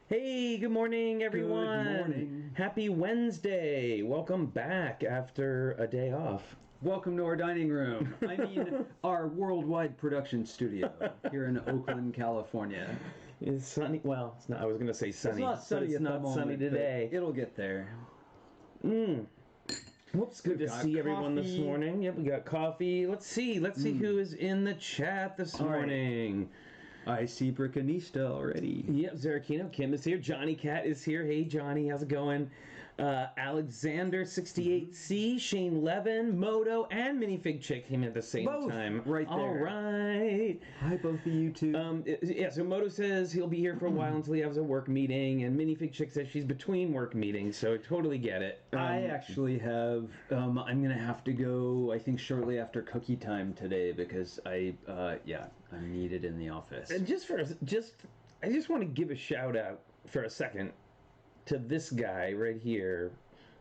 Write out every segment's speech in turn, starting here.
Hey, good morning, everyone. Good morning. Happy Wednesday. Welcome back after a day off. Welcome to our dining room. I mean, our worldwide production studio here in Oakland, California. It's sunny. Well, it's not. I was going to say sunny. It's not sunny. But it's not sunny today. It'll get there. Whoops, good to see everyone this morning. Yep, we got coffee. Let's see who is in the chat this morning. I see Brickanista already. Yep, Zarakino, Kim is here. Johnny Cat is here. Hey, Johnny, how's it going? Alexander68C, Shane Levin, Moto, and Minifig Chick came at the same time. Right there. All right. Hi, both of you two. So Moto says he'll be here for a while until he has a work meeting, and Minifig Chick says she's between work meetings, so I totally get it. I actually have, I'm going to have to go, I think, shortly after cookie time today because I'm needed in the office. And I just want to give a shout out for a second to this guy right here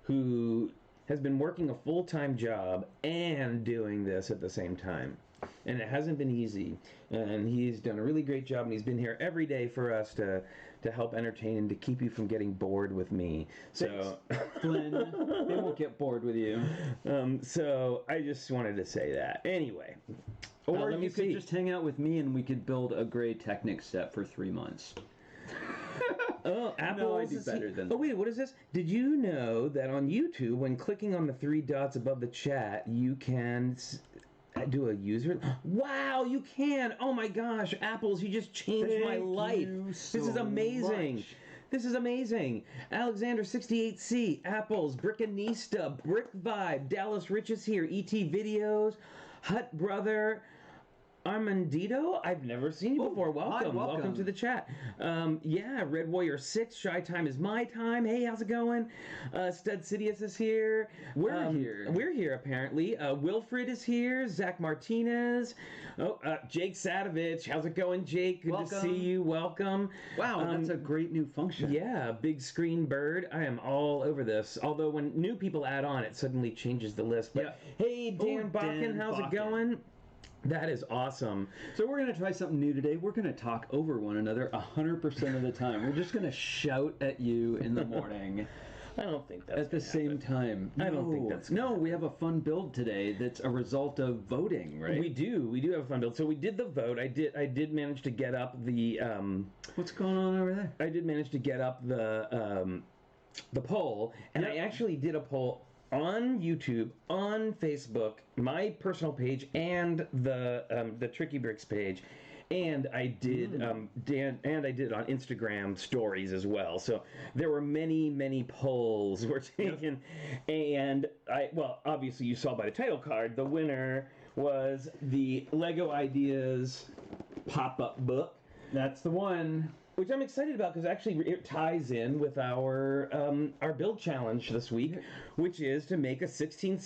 who has been working a full-time job and doing this at the same time. And it hasn't been easy. And he's done a really great job, and he's been here every day for us to help entertain and to keep you from getting bored with me. So, Flynn, they won't get bored with you. So I just wanted to say that. Anyway. Or you could just hang out with me and we could build a Gray Technic set for 3 months. Oh, Apple. No, I do better than that. Oh, wait, what is this? Did you know that on YouTube, when clicking on the 3 dots above the chat, you can do a user? Wow, you can! Oh my gosh, Apples, you just changed my life. This is amazing. This is amazing. Alexander68C, Apples, Brickanista, Brick Vibe, Dallas Rich is here, ET Videos, Hut Brother, Armandito, I've never seen you before. Welcome. Hi, welcome to the chat. Red Warrior 6, Shy Time is my time. Hey, how's it going? Stud Sidious is here. We're here. We're here, apparently. Wilfred is here. Zach Martinez. Jake Sadovich. How's it going, Jake? Good to see you. Welcome. Wow, that's a great new function. Yeah, big screen bird. I am all over this. Although when new people add on, it suddenly changes the list. But hey, Dan Bakken, how's it going? That is awesome. So we're going to try something new today. We're going to talk over one another 100% of the time. We're just going to shout at you in the morning. I don't think that's at the same time. I don't think that's we have a fun build today that's a result of voting, right? We do have a fun build. So we did the vote. I did manage to get up the what's going on over there? I did manage to get up the poll, and I actually did a poll on YouTube, on Facebook, my personal page, and the TrickyBricks page, and I did I did it on Instagram stories as well. So there were many polls were taken, and obviously you saw by the title card, the winner was the Lego Ideas pop-up book. That's the one. Which I'm excited about because actually it ties in with our build challenge this week, which is to make a 16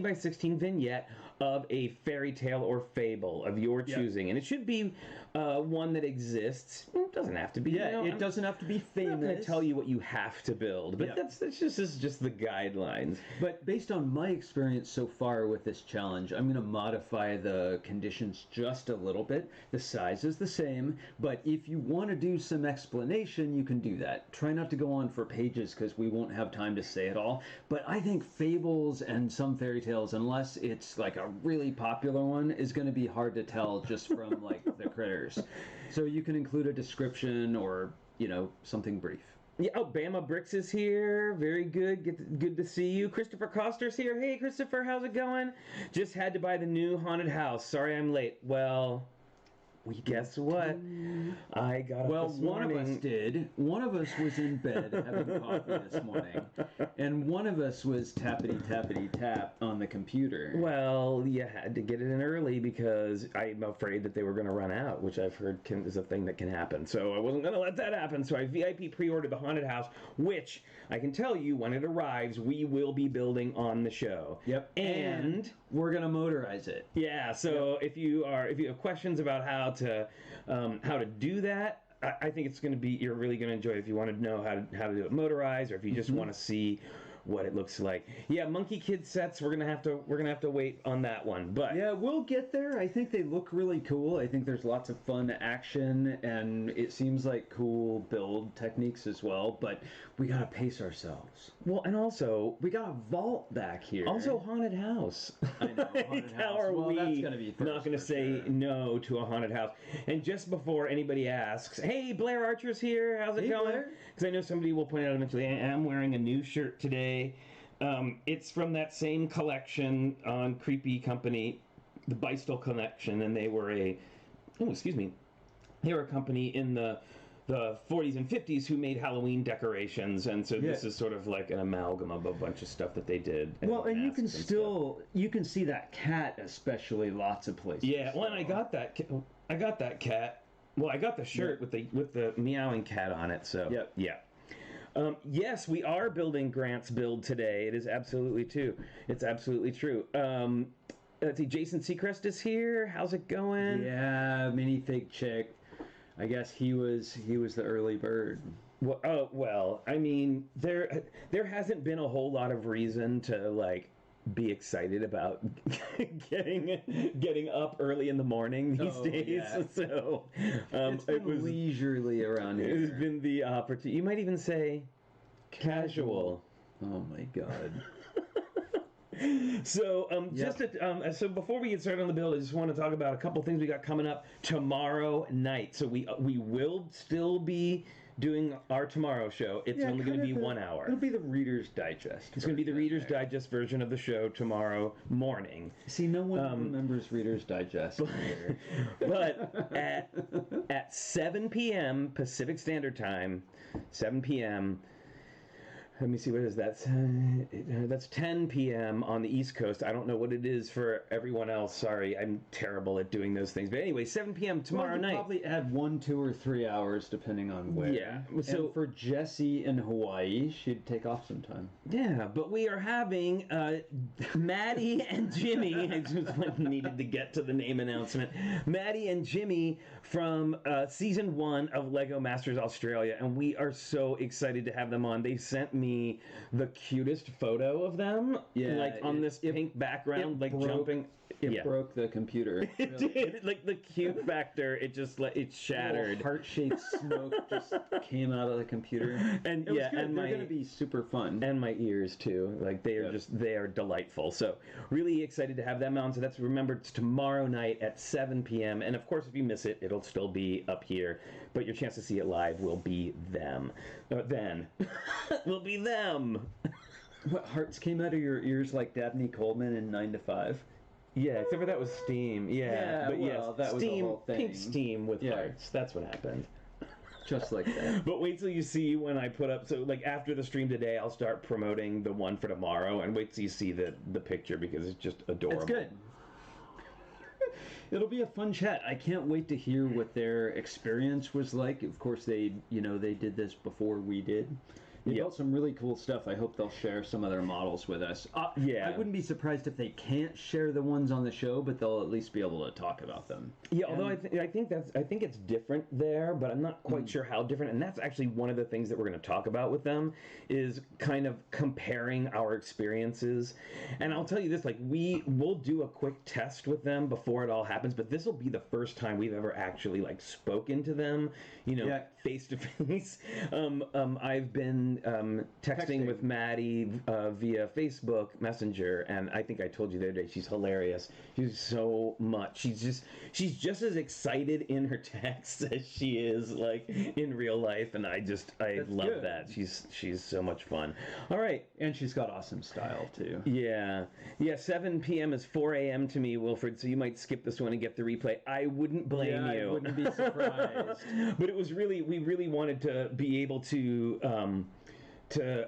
by 16 vignette of a fairy tale or fable of your choosing. And it should be one that exists. It doesn't have to be. Yeah, it doesn't have to be famous. I'm not going to tell you what you have to build, but this is just the guidelines. But based on my experience so far with this challenge, I'm going to modify the conditions just a little bit. The size is the same, but if you want to do some explanation, you can do that. Try not to go on for pages because we won't have time to say it all. But I think fables and some fairy tales, unless it's like a really popular one, is going to be hard to tell just from like the critters. So you can include a description or, something brief. Yeah, Bama Bricks is here. Very good. Good to see you. Christopher Coster's here. Hey, Christopher, how's it going? Just had to buy the new haunted house. Sorry I'm late. Well, guess what? I got up this morning. One of us did. One of us was in bed having coffee this morning, and one of us was tappity-tap on the computer. Well, you had to get it in early because I'm afraid that they were going to run out, which I've heard is a thing that can happen. So I wasn't going to let that happen, so I VIP pre-ordered the haunted house, which I can tell you when it arrives, we will be building on the show. Yep. And we're going to motorize it. Yeah, so if you have questions about how to do that, I think it's going to be, you're really going to enjoy it if you want to know how to do it motorized, or if you just want to see what it looks like. Yeah, Monkey Kid sets. We're gonna have to wait on that one. But yeah, we'll get there. I think they look really cool. I think there's lots of fun action, and it seems like cool build techniques as well. But we gotta pace ourselves. Well, and also we got a vault back here. Also, haunted house. I know. Haunted How house. are Well, we that's gonna be first, not going to for say sure. no to a haunted house? And just before anybody asks, hey, Blair Archer's here. How's it Hey, going? Blair. Because I know somebody will point out eventually. I am wearing a new shirt today. It's from that same collection on Creepy Company, the Beistel collection, and they were they were a company in the 40s and 50s who made Halloween decorations, and so this is sort of like an amalgam of a bunch of stuff that they did. Well, and you can masks and you can see that cat especially lots of places. yeah, well, and I got that cat. Well, I got the shirt with the meowing cat on it. So Yep. yeah. Yes, we are building Grant's build today. It is absolutely true. It's absolutely true. Let's see, Jason Seacrest is here. How's it going? Yeah, minifig chick. I guess he was the early bird. Well, I mean, there hasn't been a whole lot of reason to like be excited about getting up early in the morning these days. Yeah. So It's been leisurely around here. It has been the opportunity. You might even say casual. Oh my god. So so before we get started on the build, I just want to talk about a couple things we got coming up tomorrow night. So we will still be doing our tomorrow show. It's only going to be 1 hour. It'll be the Reader's Digest. It's going to be the Reader's Digest version of the show tomorrow morning. See, no one remembers Reader's Digest. But at 7 p.m. Pacific Standard Time, 7 p.m. Let me see, what is that? That's 10 p.m. on the East Coast. I don't know what it is for everyone else. Sorry, I'm terrible at doing those things. But anyway, 7 p.m. tomorrow night. Probably add 1, 2, or 3 hours depending on where. Yeah. So for Jessie in Hawaii, she'd take off some time. Yeah, but we are having Maddie and Jimmy. I just needed to get to the name announcement. Maddie and Jimmy from season 1 of Lego Masters Australia, and we are so excited to have them on. They sent me the cutest photo of them, like on this pink background, like jumping. It broke the computer. It did. Like the cute factor, it just it shattered. Heart-shaped smoke just came out of the computer. And and they're gonna be super fun. And my ears too. Like they are delightful. So really excited to have them on. So that's, remember, it's tomorrow night at 7 p.m. And of course, if you miss it, it'll still be up here. But your chance to see it live will be them. Will be them. What, hearts came out of your ears like Dabney Coleman in 9 to 5? Yeah, except for that was steam. Yeah, but well, that was the steam, whole thing. pink steam with hearts. That's what happened. Just like that. But wait till you see when I put up. So like after the stream today, I'll start promoting the one for tomorrow, and wait till you see the picture because it's just adorable. It's good. It'll be a fun chat. I can't wait to hear what their experience was like. Of course, they did this before we did. They built some really cool stuff. I hope they'll share some of their models with us. I wouldn't be surprised if they can't share the ones on the show, but they'll at least be able to talk about them. Yeah, although I think it's different there, but I'm not quite sure how different. And that's actually one of the things that we're going to talk about with them is kind of comparing our experiences. And I'll tell you this, like we'll do a quick test with them before it all happens, but this will be the first time we've ever actually like spoken to them, face to face. I've been texting with Maddie via Facebook Messenger, and I think I told you the other day, she's hilarious. She's so much. She's just as excited in her texts as she is like in real life, and I love that. She's so much fun. All right, and she's got awesome style too. Yeah. 7 p.m. is 4 a.m. to me, Wilfred. So you might skip this one and get the replay. I wouldn't blame you. I wouldn't be surprised. But it was we really wanted to be able to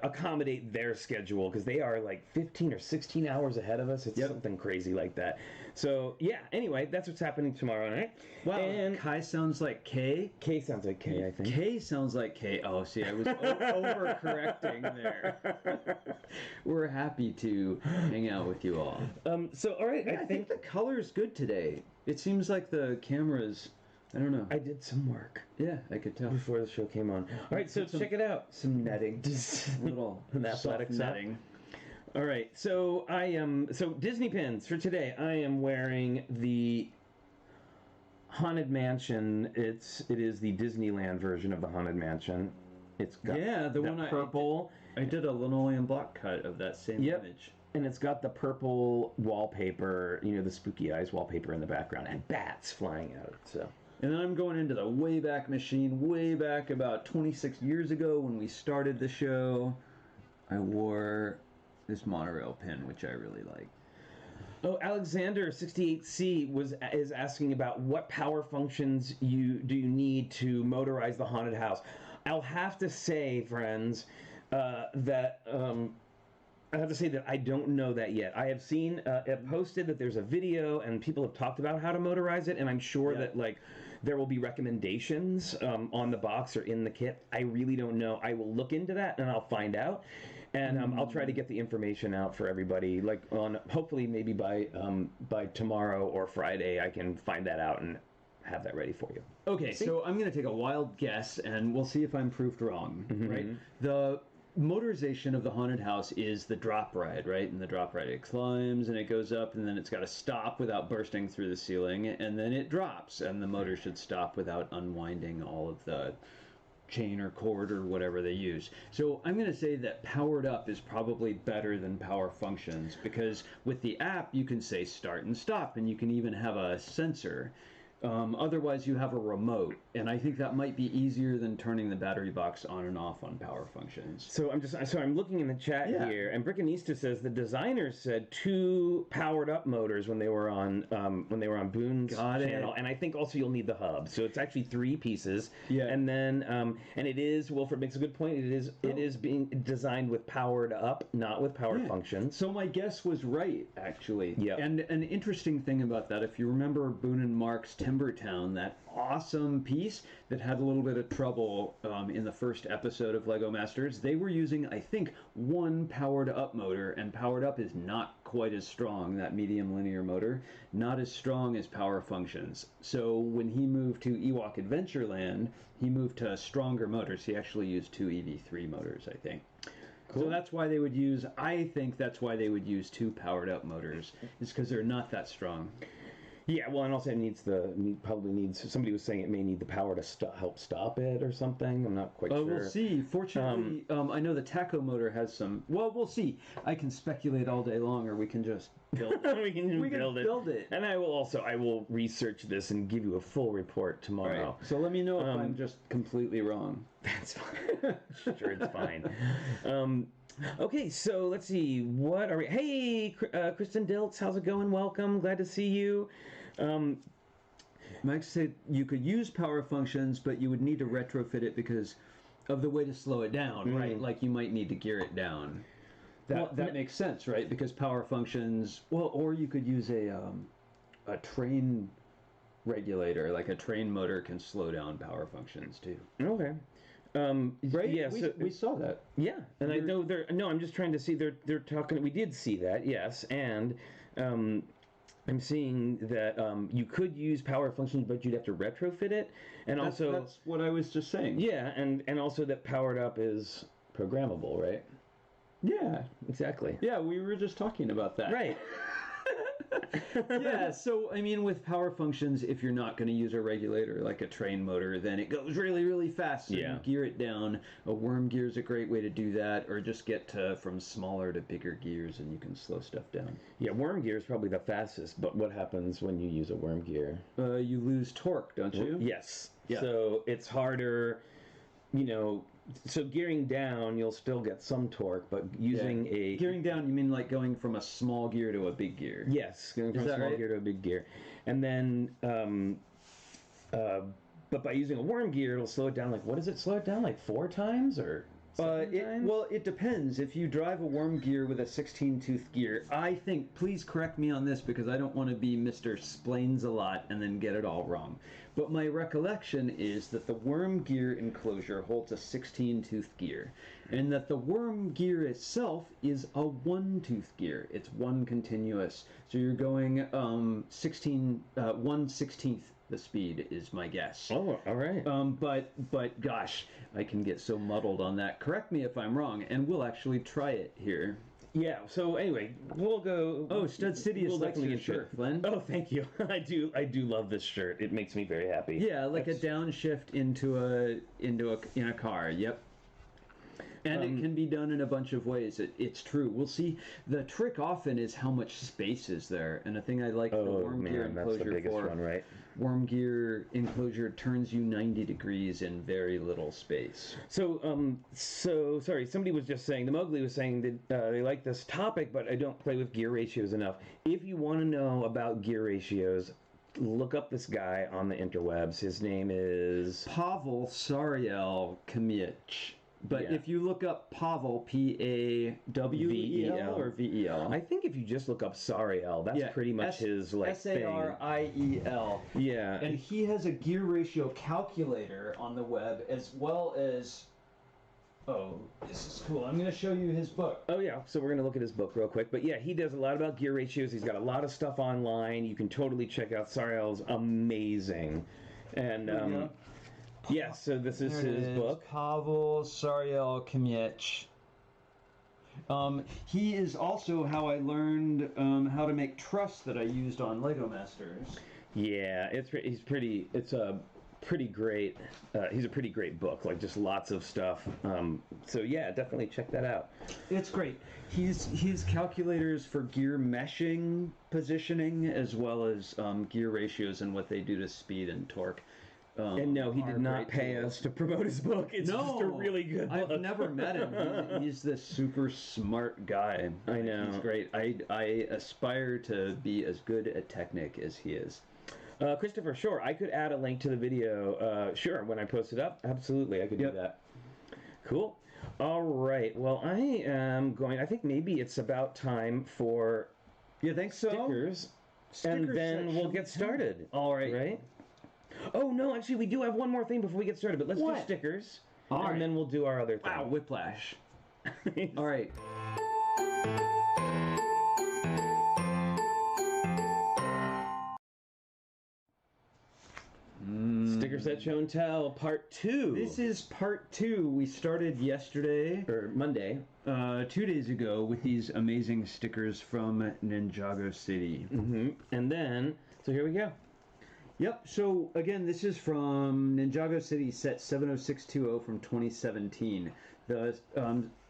accommodate their schedule because they are like 15 or 16 hours ahead of us. It's something crazy like that. So yeah, anyway, that's what's happening tomorrow night. Wow, and Kai sounds like K. K sounds like K, I think. K sounds like K. Oh, see, I was overcorrecting there. We're happy to hang out with you all. So all right, I think the color's good today. It seems like the camera's I don't know. I did some work Yeah, I could tell. before the show came on. All right, so check it out. Some netting. Just Little an athletic soft netting. All right, so I am Disney pins for today. I am wearing the Haunted Mansion. It is the Disneyland version of the Haunted Mansion. It's got the one purple. I did a linoleum block cut of that same image. And it's got the purple wallpaper, the spooky eyes wallpaper in the background, and bats flying out. So. And then I'm going into the Wayback Machine, way back about 26 years ago when we started the show. I wore this monorail pin, which I really like. Oh, Alexander 68C is asking about what power functions do you need to motorize the haunted house. I'll have to say, friends, that I don't know that yet. I have seen it posted that there's a video and people have talked about how to motorize it, and I'm sure that there will be recommendations on the box or in the kit. I really don't know. I will look into that and I'll find out. And I'll try to get the information out for everybody. Hopefully maybe by tomorrow or Friday, I can find that out and have that ready for you. Okay, so I'm going to take a wild guess, and we'll see if I'm proved wrong. Right? The motorization of the haunted house is the drop ride, right? And the drop ride, it climbs and it goes up, and then it's got to stop without bursting through the ceiling, and then it drops, and the motor should stop without unwinding all of the chain or cord or whatever they use. So I'm going to say that powered up is probably better than power functions, because with the app you can say start and stop, and you can even have a sensor. Otherwise you have a remote, and I think that might be easier than turning the battery box on and off on power functions. So I'm looking in the chat here, and Brickanista says the designers said 2 powered up motors when they were on Boone's channel, and I think also you'll need the hub. So it's actually 3 pieces. Yeah. And then and it is, Wilfred makes a good point. It is being designed with powered up, not with power functions. So my guess was right, actually. Yeah. And an interesting thing about that, if you remember Boone and Mark's Timbertown, that awesome piece that had a little bit of trouble in the first episode of Lego Masters, they were using, I think, 1 powered up motor, and powered up is not quite as strong, that medium linear motor, not as strong as power functions. So when he moved to Ewok Adventureland, he moved to stronger motors. He actually used 2 EV3 motors, I think. Cool. So that's why they would use, I think that's why they would use 2 powered up motors, is because they're not that strong. Yeah, well, and also it probably needs, somebody was saying it may need the power to help stop it or something. I'm not quite sure. We'll see. Fortunately, I know the taco motor has some, well, we'll see. I can speculate all day long, or we can just build it. we can build it. And I will research this and give you a full report tomorrow. Right. So let me know if I'm just completely wrong. That's fine. Sure, it's fine. Okay, so let's see. What are we? Hey, Kristen Diltz, how's it going? Welcome. Glad to see you. Mike said you could use power functions, but you would need to retrofit it because of the way to slow it down, right? Like you might need to gear it down. That makes sense, right? Because power functions, well, or you could use a train regulator, like a train motor can slow down power functions too. Okay. Right? Yeah, we saw that. Yeah, and I know I'm just trying to see. They're talking. We did see that, yes, and I'm seeing that you could use power functions, but you'd have to retrofit it, and that's what I was just saying. Yeah, and also that powered up is programmable, right? Yeah, exactly. Yeah, we were just talking about that. Right. Yeah, so I mean, with power functions, if you're not going to use a regulator like a train motor, then it goes really, really fast. So you gear it down. A worm gear is a great way to do that, or just get from smaller to bigger gears, and you can slow stuff down. Yeah, worm gear is probably the fastest. But what happens when you use a worm gear? You lose torque, don't you? Yes. Yeah. So it's harder. So gearing down, you'll still get some torque, but using a... Gearing down, you mean like going from a small gear to a big gear? Yes, going from a small gear to a big gear. And then, but by using a worm gear, it'll slow it down, like, what does it slow it down, like 4 times, or... Well, it depends. If you drive a worm gear with a 16-tooth gear, I think, please correct me on this because I don't want to be Mr. Splains-a-lot and then get it all wrong. But my recollection is that the worm gear enclosure holds a 16-tooth gear, and that the worm gear itself is a 1-tooth gear. It's one continuous. So you're going 1/16 the speed is my guess. Oh, all right. But gosh, I can get so muddled on that. Correct me if I'm wrong, and we'll actually try it here. Yeah. So anyway, we'll go. Oh, Stud City is like your shirt, Flynn. Oh, thank you. I do love this shirt. It makes me very happy. Yeah, like a downshift in a car. Yep. And it can be done in a bunch of ways. It's true. We'll see. The trick often is how much space is there. And a thing I like the worm gear enclosure that's the biggest one, right? Worm gear enclosure turns you 90 degrees in very little space. So sorry. Somebody was just saying, the Mowgli was saying that they like this topic, but I don't play with gear ratios enough. If you want to know about gear ratios, look up this guy on the interwebs. His name is Pavel Sariel Kamic. But if you look up Pavel, P-A-W-E-L or V-E-L? I think if you just look up Sariel, that's pretty much his thing. S-A-R-I-E-L. Yeah. And he has a gear ratio calculator on the web as well as... Oh, this is cool. I'm going to show you his book. Oh, yeah. So we're going to look at his book real quick. But yeah, he does a lot about gear ratios. He's got a lot of stuff online. You can totally check out Sariel's amazing. And... yes, so this is his book. Pavel Sariel Kamic. He is also how I learned how to make truss that I used on Lego Masters. Yeah, he's a pretty great book, like just lots of stuff. So yeah, definitely check that out. It's great. He's calculators for gear meshing positioning as well as gear ratios and what they do to speed and torque. And no, he did not pay us to promote his book. It's just a really good book. I've never met him. He's this super smart guy. I know. He's great. I aspire to be as good at Technic as he is. Christopher, sure. I could add a link to the video. Sure, when I post it up. Absolutely, I could do that. Cool. All right. Well, I think maybe it's about time for stickers. And then we'll get started. All right. Right? Oh, no, actually, we do have one more thing before we get started, but let's do stickers, and then we'll do our other thing. Wow, whiplash. All right. Sticker Set Show and Tell, Part 2. This is Part 2. We started yesterday, or Monday, 2 days ago, with these amazing stickers from Ninjago City. And then, so here we go. Yep, so again, this is from Ninjago City set 70620 from 2017. The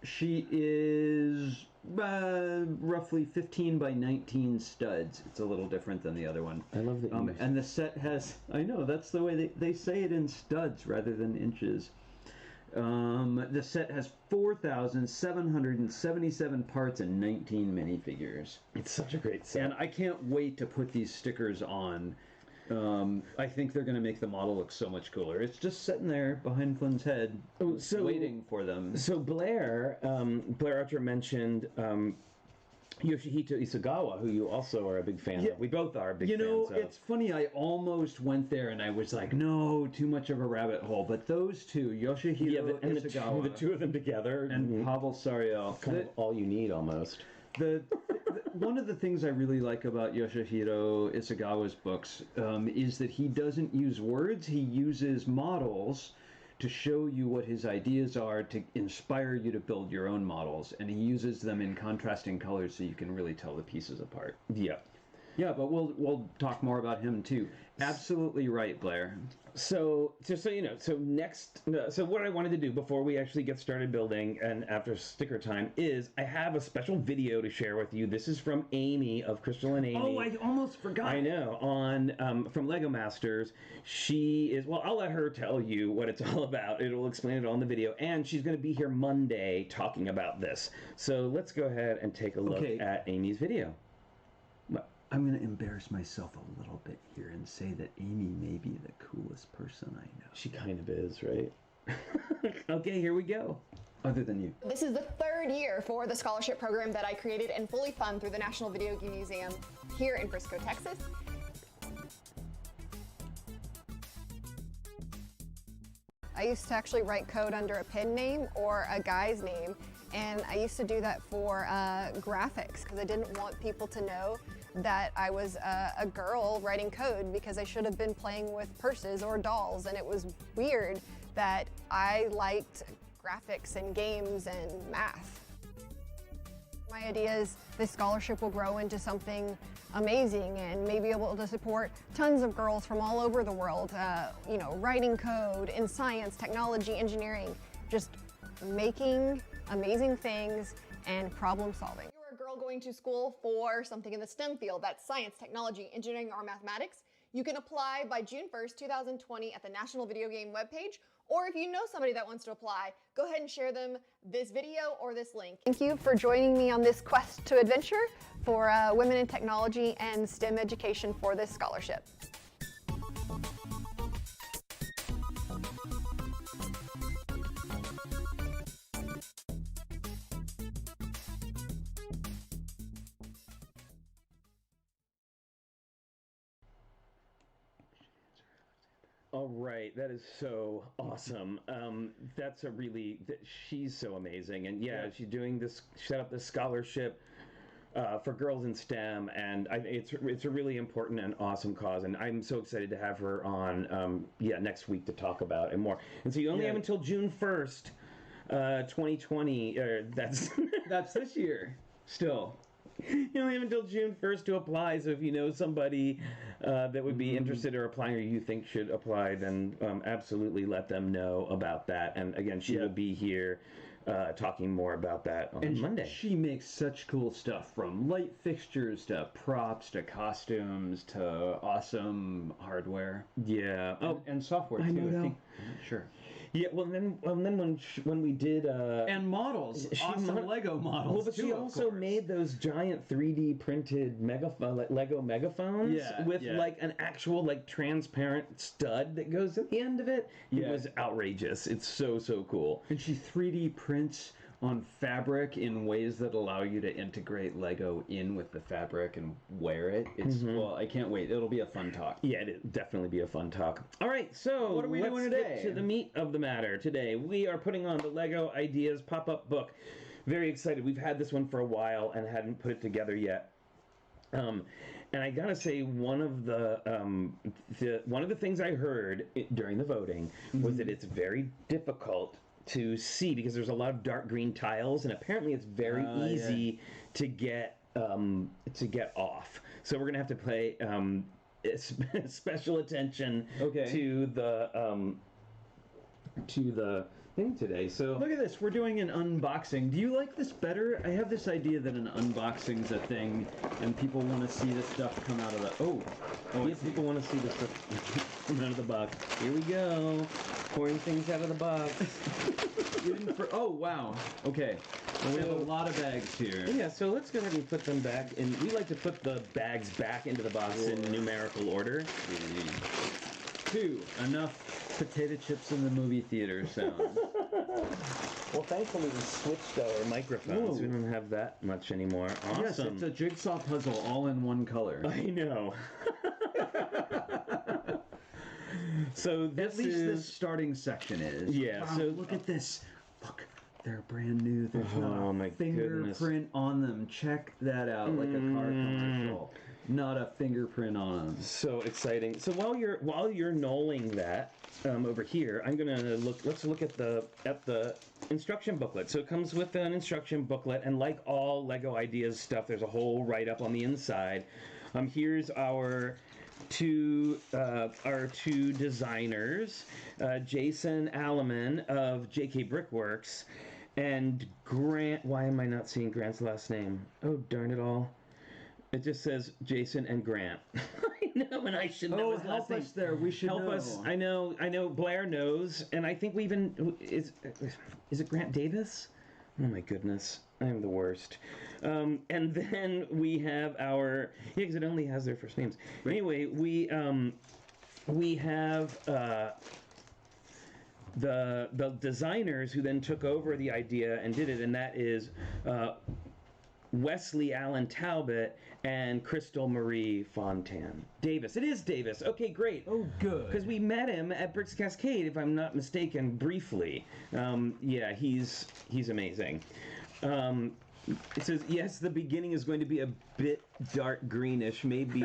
sheet is roughly 15 by 19 studs. It's a little different than the other one. I love the and the set has, I know, that's the way they say it in studs rather than inches. The set has 4,777 parts and 19 minifigures. It's such a great set. And I can't wait to put these stickers on. I think they're going to make the model look so much cooler. It's just sitting there behind Flynn's head, waiting for them. So Blair Archer mentioned Yoshihito Isagawa, who you also are a big fan of. We both are big fans of. You know, it's funny, I almost went there and I was like, no, too much of a rabbit hole. But those two, Yoshihito Isagawa, the two of them together, and Pavel Sariel, kind of all you need almost. One of the things I really like about Yoshihito Isagawa's books is that he doesn't use words, he uses models to show you what his ideas are, to inspire you to build your own models, and he uses them in contrasting colors so you can really tell the pieces apart. Yeah. Yeah, but we'll talk more about him too. Absolutely right, Blair. So you know, so what I wanted to do before we actually get started building and after sticker time is I have a special video to share with you. This is from Amy of Crystal and Amy. Oh, I almost forgot. I know. From Lego Masters. She is, well, I'll let her tell you what it's all about. It'll explain it all in the video. And she's going to be here Monday talking about this. So let's go ahead and take a look at Amy's video. I'm going to embarrass myself a little bit here and say that Amy may be the coolest person I know. She kind of is, right? Okay, here we go. Other than you. This is the 3rd year for the scholarship program that I created and fully fund through the National Video Game Museum here in Frisco, Texas. I used to actually write code under a pen name or a guy's name, and I used to do that for graphics because I didn't want people to know that I was a girl writing code because I should have been playing with purses or dolls, and it was weird that I liked graphics and games and math. My idea is this scholarship will grow into something amazing and maybe able to support tons of girls from all over the world, you know, writing code in science, technology, engineering, just making amazing things and problem solving. If you're a girl going to school for something in the STEM field, that's science, technology, engineering, or mathematics, you can apply by June 1st, 2020 at the National Video Game webpage, or if you know somebody that wants to apply, go ahead and share them this video or this link. Thank you for joining me on this quest to adventure for women in technology and STEM education for this scholarship. All right, that is so awesome. That's a really, she's so amazing. And yeah, she's doing this, set up this scholarship for girls in STEM, and it's a really important and awesome cause, and I'm so excited to have her on next week to talk about it more. And so you only have until June 1st, 2020, that's this year, still. You only have until June 1st to apply, so if you know somebody that would be interested or applying or you think should apply, then absolutely let them know about that. And again, she will be here talking more about that on Monday. She makes such cool stuff, from light fixtures to props to costumes to awesome hardware. Yeah. And software too, I think. Sure. Yeah, well then when we did and models, awesome Lego models. Well, but she also made those giant 3D printed Lego megaphones with like an actual like transparent stud that goes at the end of it. It was outrageous. It's so cool. And she 3D prints on fabric in ways that allow you to integrate Lego in with the fabric and wear it. It's well, I can't wait. It'll be a fun talk. Yeah, it'll definitely be a fun talk. All right, so what are we doing today? Let's get to the meat of the matter. Today we are putting on the Lego Ideas pop-up book. Very excited. We've had this one for a while and hadn't put it together yet. And I gotta say, one of the things I heard during the voting was that it's very difficult to see because there's a lot of dark green tiles, and apparently it's very easy to get off. So we're gonna have to pay special attention to the thing today. So look at this. We're doing an unboxing. Do you like this better? I have this idea that an unboxing's a thing, and people want to see the stuff come out of the. People want to see the stuff come out of the box. Here we go, pouring things out of the box. Oh wow. Okay. Well, we have a lot of bags here. Yeah. So let's go ahead and put them back in. We like to put the bags back into the box in numerical order. 2. Enough potato chips in the movie theater sound. Well, thankfully we switched our microphones. We don't have that much anymore. Awesome. Yes, it's a jigsaw puzzle all in one color. I know. So at least this starting section is. Yeah. Wow, so look at this. Look, they're brand new. There's not a fingerprint on them. Check that out, like a car commercial. Not a fingerprint on them. So exciting. So while you're knolling that over here, I'm gonna let's look at the instruction booklet. So it comes with an instruction booklet, and like all Lego Ideas stuff, there's a whole write-up on the inside. Here's our two designers, Jason Alleman of TrickyBricks and Grant. Why am I not seeing Grant's last name? Oh, darn it all. It just says Jason and Grant. I know, and I should know his last name. Help us there. We should help us. I know. Blair knows, and I think we even is it Grant Davis? Oh my goodness, I'm the worst. And then we have our because it only has their first names. Right. Anyway, we have the designers who then took over the idea and did it, and that is Wesley Allen Talbot and Crystal Marie Fontan. Davis. It is Davis. Okay, great. Oh, good. Because we met him at Bricks Cascade, if I'm not mistaken, briefly. Yeah, he's amazing. It says, yes, the beginning is going to be a bit dark greenish, maybe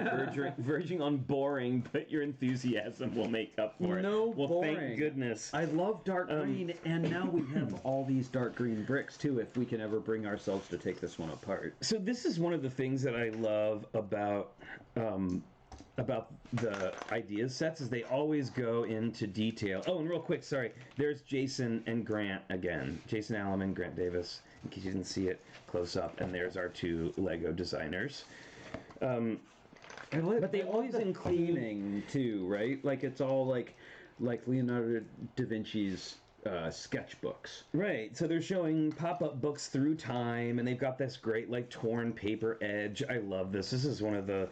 verging on boring, but your enthusiasm will make up for it. No well, boring. Thank goodness. I love dark green, and now we have all these dark green bricks, too, if we can ever bring ourselves to take this one apart. So this is one of the things that I love about the ideas sets, is they always go into detail. Oh, and real quick, sorry, there's Jason and Grant again. Jason Alleman, Grant Davis, in case you didn't see it close up, and there's our two Lego designers. But they always include cleaning too, right? Like it's all like Leonardo da Vinci's sketchbooks. Right, so they're showing pop-up books through time, and they've got this great like torn paper edge. I love this. This is one of the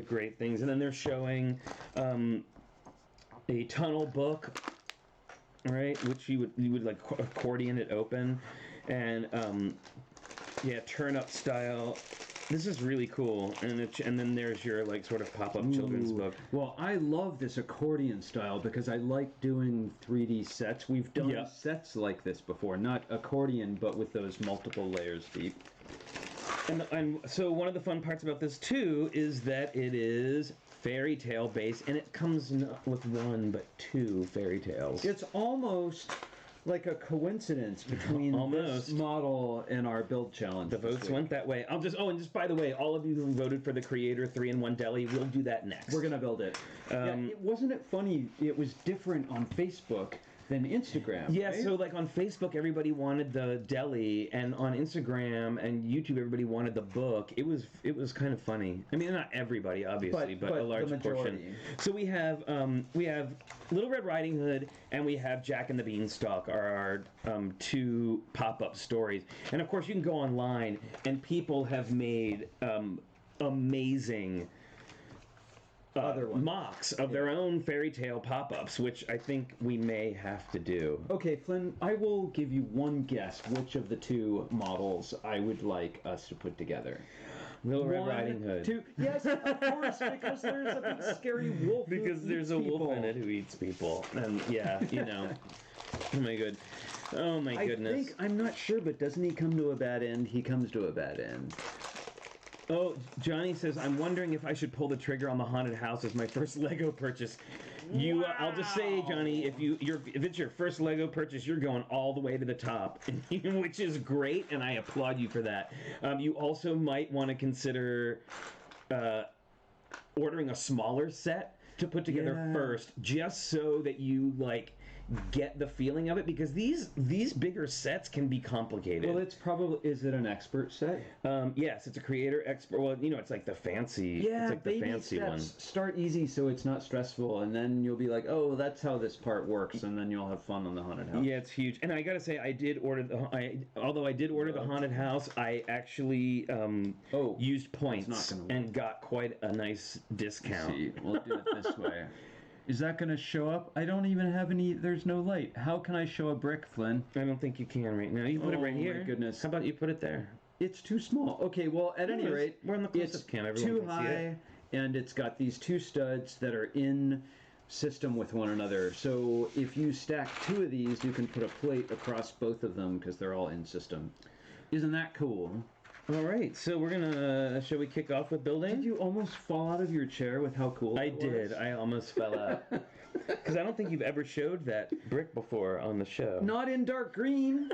great things. And then they're showing a tunnel book, right, which you would like accordion it open, and yeah, turn up style. This is really cool. And then there's your like sort of pop-up children's book. Well, I love this accordion style because I like doing 3D sets. We've done sets like this before, not accordion, but with those multiple layers deep. And so one of the fun parts about this too is that it is fairy tale based, and it comes not with one but two fairy tales. It's almost like a coincidence between this model and our build challenge. The votes went that way. And just by the way, all of you who voted for the Creator 3-in-1 Deli, we'll do that next. We're gonna build it. Wasn't it funny? It was different on Facebook than Instagram. Yeah, right? so like on Facebook, everybody wanted the deli, and on Instagram and YouTube, everybody wanted the book. It was kind of funny. I mean, not everybody, obviously, but a large portion. So we have Little Red Riding Hood, and we have Jack and the Beanstalk are our two pop-up stories. And of course, you can go online, and people have made amazing mocks of their own fairy tale pop-ups, which I think we may have to do. Okay, Flynn, I will give you one guess which of the two models I would like us to put together. Little Red Riding Hood. Two. Yes, of course, because there's a big scary wolf. Because there's a wolf in it who eats people. And yeah, you know. Oh my goodness. I'm not sure, but doesn't he come to a bad end? He comes to a bad end. Oh, Johnny says, I'm wondering if I should pull the trigger on the haunted house as my first Lego purchase. You, I'll just say, Johnny, if it's your first Lego purchase, you're going all the way to the top, which is great, and I applaud you for that. You also might want to consider ordering a smaller set to put together first, just so that you like get the feeling of it, because these bigger sets can be complicated. Well, is it an expert set? Yes, it's a creator expert. Well, you know, it's like the fancy. Yeah, it's like the fancy one. Start easy so it's not stressful, and then you'll be like, oh, that's how this part works, and then you'll have fun on the haunted house. Yeah, it's huge. And I gotta say, although I did order the haunted house, I actually used points and got quite a nice discount. See, we'll do it this way. Is that going to show up? I don't even have any... There's no light. How can I show a brick, Flynn? I don't think you can right now. You put it right here. Oh, my goodness. How about you put it there? It's too small. Okay, well, at any rate, we're on the closest cam. Everyone too can high, see it. and it's got these two studs that are in system with one another. So if you stack two of these, you can put a plate across both of them because they're all in system. Isn't that cool? All right, so we're gonna. Shall we kick off with building? Did you almost fall out of your chair with how cool I did. I almost fell out. Because I don't think you've ever showed that brick before on the show. Not in dark green.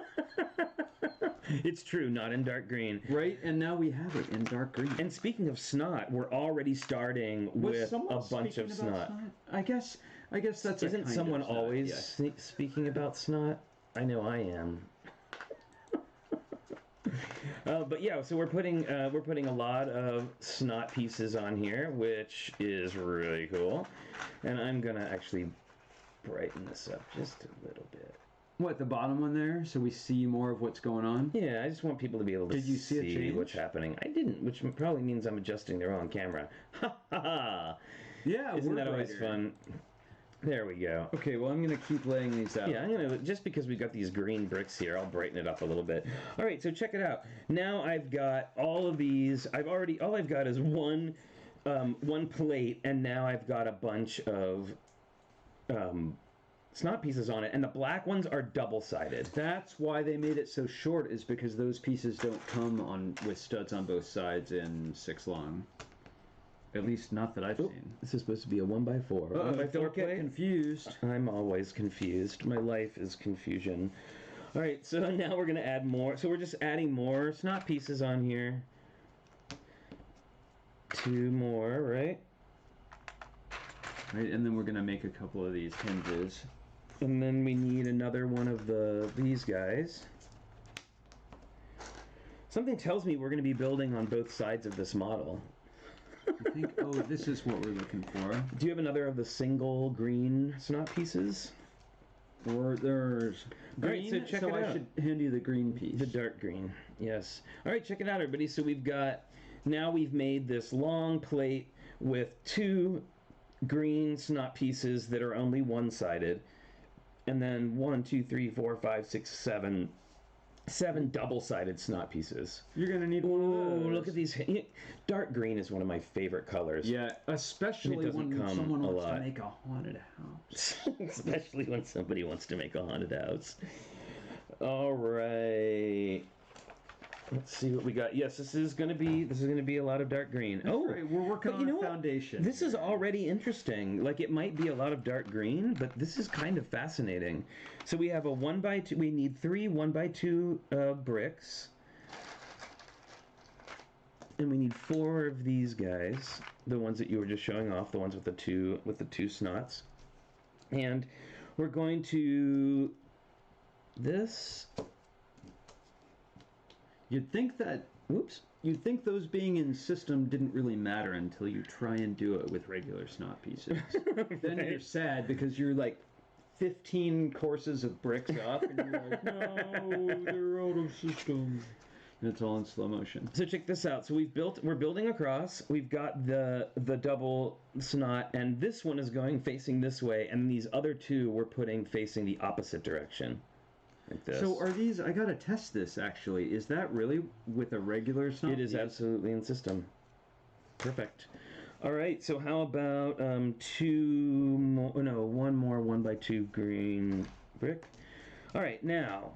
It's true, not in dark green. Right, and now we have it in dark green. And speaking of snot, we're already starting with a bunch of snot. I guess that's. Isn't someone always speaking about snot? I know I am. But yeah, so we're putting a lot of snot pieces on here, which is really cool. And I'm gonna actually brighten this up just a little bit. What, the bottom one there, so we see more of what's going on? Yeah, I just want people to be able to see what's happening. I didn't, which probably means I'm adjusting the wrong camera. Ha ha ha! Yeah, isn't that always fun? There we go. Okay, well, I'm going to keep laying these out. Yeah, I'm going to, just because we've got these green bricks here, I'll brighten it up a little bit. All right, so check it out. Now I've got all of these. All I've got is one plate, and now I've got a bunch of snot pieces on it, and the black ones are double-sided. That's why they made it so short, is because those pieces don't come on with studs on both sides in 6 long. At least not that I've seen. This is supposed to be a 1x4. 1x4 Don't get plate? confused. I'm always confused. My life is confusion. All right, so now we're going to add more. So we're just adding more snot pieces on here. 2 more, right? Right, and then we're going to make a couple of these hinges. And then we need another one of these guys. Something tells me we're going to be building on both sides of this model. I think, oh, this is what we're looking for. Do you have another of the single green snot pieces? Or there's green, All right, so check it out. I should hand you the green piece. The dark green, yes. All right, check it out, everybody. So now we've made this long plate with 2 green snot pieces that are only one-sided, and then 1, 2, 3, 4, 5, 6, 7 double-sided snot pieces. You're gonna need one of those. Look at these. Dark green is one of my favorite colors. Yeah, especially when someone wants to make a haunted house. Especially when somebody wants to make a haunted house. All right. Let's see what we got. Yes, this is gonna be a lot of dark green. That's right. We're working on a foundation. This is already interesting. Like, it might be a lot of dark green, but this is kind of fascinating. So we have a 1x2. We need 3 1x2 bricks, and we need 4 of these guys, the ones that you were just showing off, the ones with the two snots, and we're going to this. You'd think that, you'd think those being in system didn't really matter until you try and do it with regular snot pieces. Then you're sad because you're like 15 courses of bricks up, and you're like, no, they're out of system. And it's all in slow motion. So check this out. So we're building across. We've got the double snot, and this one is going facing this way, and these other 2 we're putting facing the opposite direction. Like this. So are these, I gotta test this actually, is that really with a regular snot It is piece? absolutely in system. Perfect. All right, so how about 1 more 1x2 green brick. All right, now,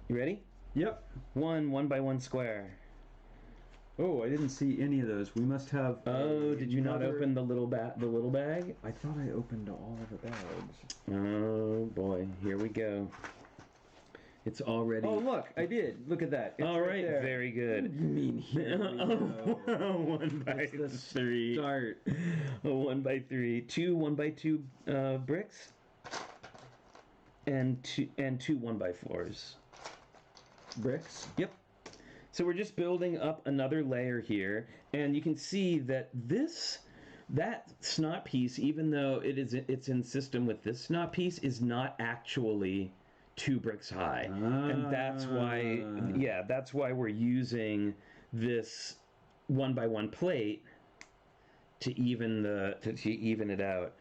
you ready? Yep. 1 1x1 square. Oh, I didn't see any of those. We must have. Oh, did you not open the little bag? I thought I opened all of the bags. Oh boy, here we go. It's already. Oh, look, I did. Look at that. It's all right, there. very good. What do you mean here? 1x3. Start. A 1x3. 2 1x2 bricks. And two 1x4s. Bricks? Yep. So we're just building up another layer here, and you can see that that snot piece, even though it's in system with this snot piece, is not actually 2 bricks high. And that's why we're using this 1x1 plate to even it out.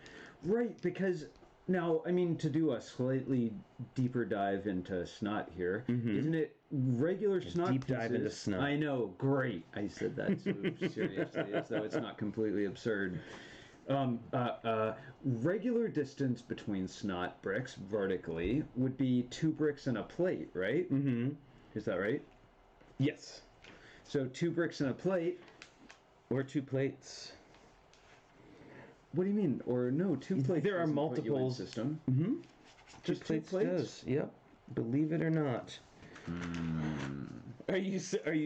Right, because now, I mean, to do a slightly deeper dive into snot here, isn't it regular snot deep pieces? dive into snot. I know, great. I said that so seriously, as though it's not completely absurd. Regular distance between snot bricks vertically would be 2 bricks and a plate, right? Mm-hmm. Is that right? Yes. So 2 bricks and a plate. Or 2 plates. What do you mean? Or no, 2 plates. There are doesn't put you in multiples. System. Mm-hmm. Just 2 plates plates? does. Yep. Believe it or not. Are you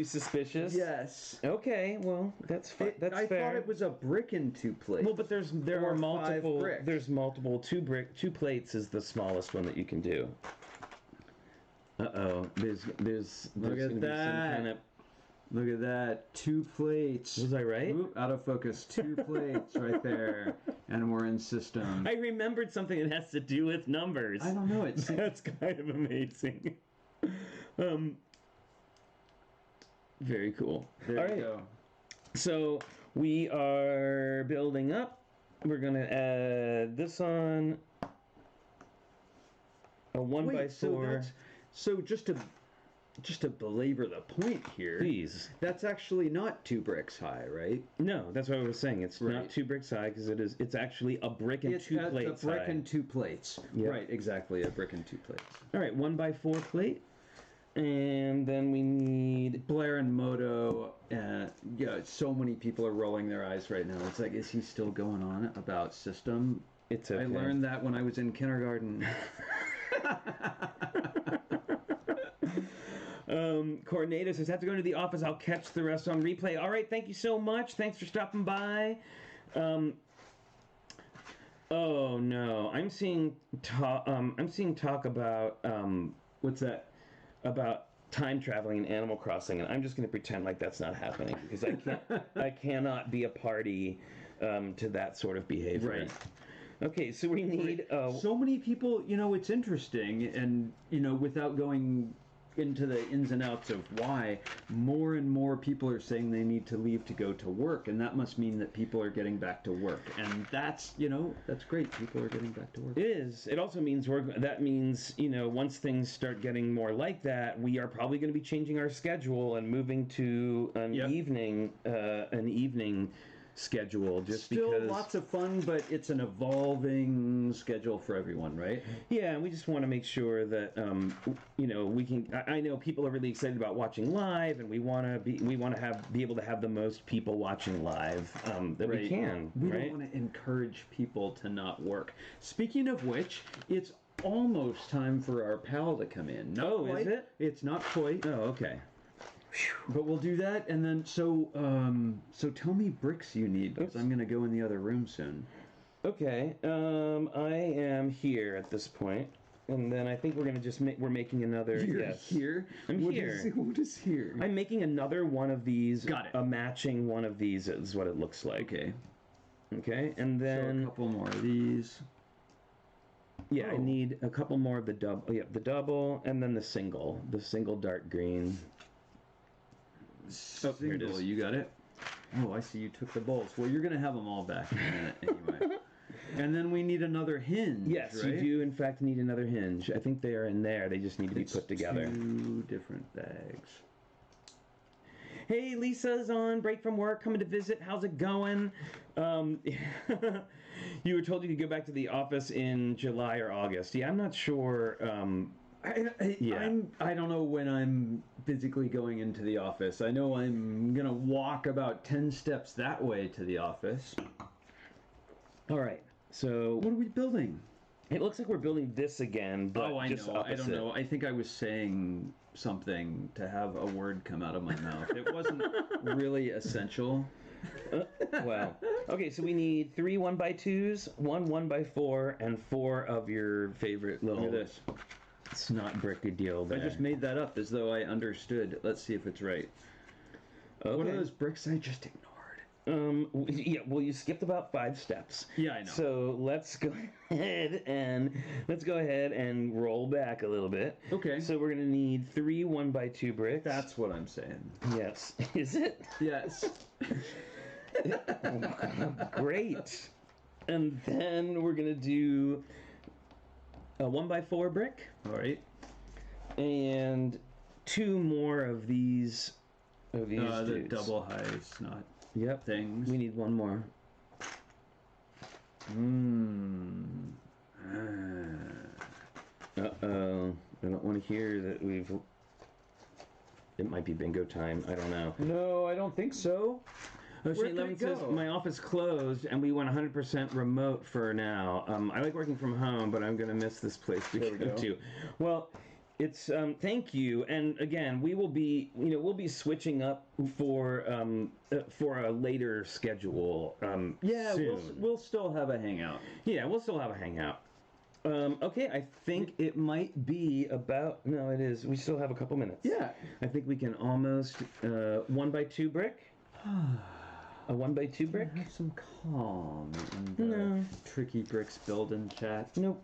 suspicious? Yes. Okay, well, that's fine. I fair. thought it was a brick and 2 plates. Well, but there Or are 5 multiple. bricks. There's multiple 2 plates is the smallest one that you can do. There's Look gonna at be some that. kind of. Look at that. 2 plates. Was I right? Oop, out of focus. 2 plates right there. And we're in system. I remembered something that has to do with numbers. I don't know. That's kind of amazing. Very cool. There All you right. go. So we are building up. We're gonna add this on. A 1x4. So just to just to belabor the point here. Please. That's actually not 2 bricks high, right? No, that's what I was saying. It's Right. not 2 bricks high because it's actually a brick and 2 plates It's a brick high. and 2 plates. Yep. Right, exactly, a brick and 2 plates. All right, 1x4 plate. And then we need... Blair and Moto, yeah, so many people are rolling their eyes right now. It's like, is he still going on about system? It's okay. I learned that when I was in kindergarten. Coordinator says, have to go to the office. I'll catch the rest on replay. All right, thank you so much. Thanks for stopping by. Oh no, I'm seeing talk about What's that? about time traveling in Animal Crossing, and I'm just going to pretend like that's not happening because I cannot be a party to that sort of behavior. Right. Okay, so we need. So many people, it's interesting, and, without going into the ins and outs of why, more and more people are saying they need to leave to go to work, and that must mean that people are getting back to work. And that's great. People are getting back to work. It is. It also means that means, once things start getting more like that, we are probably going to be changing our schedule and moving to an evening schedule just Still because lots of fun, but it's an evolving schedule for everyone, right? Yeah, and we just want to make sure that we can. I know people are really excited about watching live, and we want to be able to have the most people watching live that we can. We don't want to encourage people to not work. Speaking of which, it's almost time for our pal to come in. Not quite. Is it? It's not quite. Oh, okay. But we'll do that, and then so tell me bricks you need, because I'm gonna go in the other room soon. Okay. I am here at this point, and then I think we're gonna just we're making another. You're here. I'm here. What is here? I'm making another one of these. Got it. A matching one of these is what it looks like. Okay. Okay, and then so a couple more of these. Yeah, I need a couple more of the double. Yeah, the double, and then the single dark green. Oh, here it is. You got it? Oh, I see you took the bolts. Well, you're going to have them all back in a minute anyway. And then we need another hinge, Yes, right? you do, in fact, need another hinge. I think they are in there. They just need to be put together. 2 different bags. Hey, Lisa's on break from work, coming to visit. How's it going? You were told you could go back to the office in July or August. Yeah, I'm not sure. I don't know when I'm physically going into the office. I know I'm going to walk about 10 steps that way to the office. All right, so... What are we building? It looks like we're building this again, but I just know. opposite. I don't know. I think I was saying something to have a word come out of my mouth. It wasn't really essential. Wow. Okay, so we need 3 1x2s, 1 1x4, and 4 of your favorite little... Look at this. It's not bricky deal there. I just made that up as though I understood. Let's see if it's right. Okay. What are those bricks I just ignored? Yeah, well, you skipped about 5 steps. Yeah, I know. So let's go ahead and roll back a little bit. Okay. So we're gonna need 3 1x2 bricks. That's what I'm saying. Yes. Is it? Yes. Great. And then we're gonna do a 1x4 brick. All right. And 2 more of these. The dudes. double high snot Yep. things. We need 1 more. Uh-oh. I don't want to hear that we've... It might be bingo time. I don't know. No, I don't think so. Ocean 11 says, my office closed and we went 100% remote for now. I like working from home, but I'm going to miss this place to go to. Well, it's, thank you. And again, we will be, we'll be switching up for a later schedule. Yeah, soon. we'll still have a hangout. Yeah, we'll still have a hangout. Okay, I think it might be about... No, it is. We still have a couple minutes. Yeah. I think we can almost... 1x2 brick? A 1x2 brick? Have some calm in the Tricky Bricks build and chat. Nope.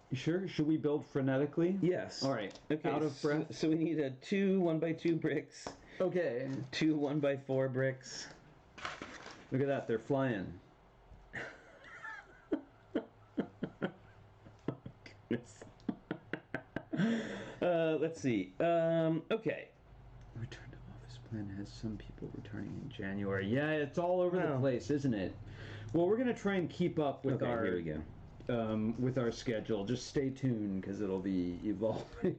You sure? Should we build frenetically? Yes. All right. Okay, Out of breath? So we need 2 1x2 bricks. Okay. 2 1x4 bricks. Look at that. They're flying. Let's see. Okay. Return to office plan has some people returning in January. Yeah, it's all over the place, isn't it? Well, we're gonna try and keep up with our. Here we go. With our schedule. Just stay tuned because it'll be evolving.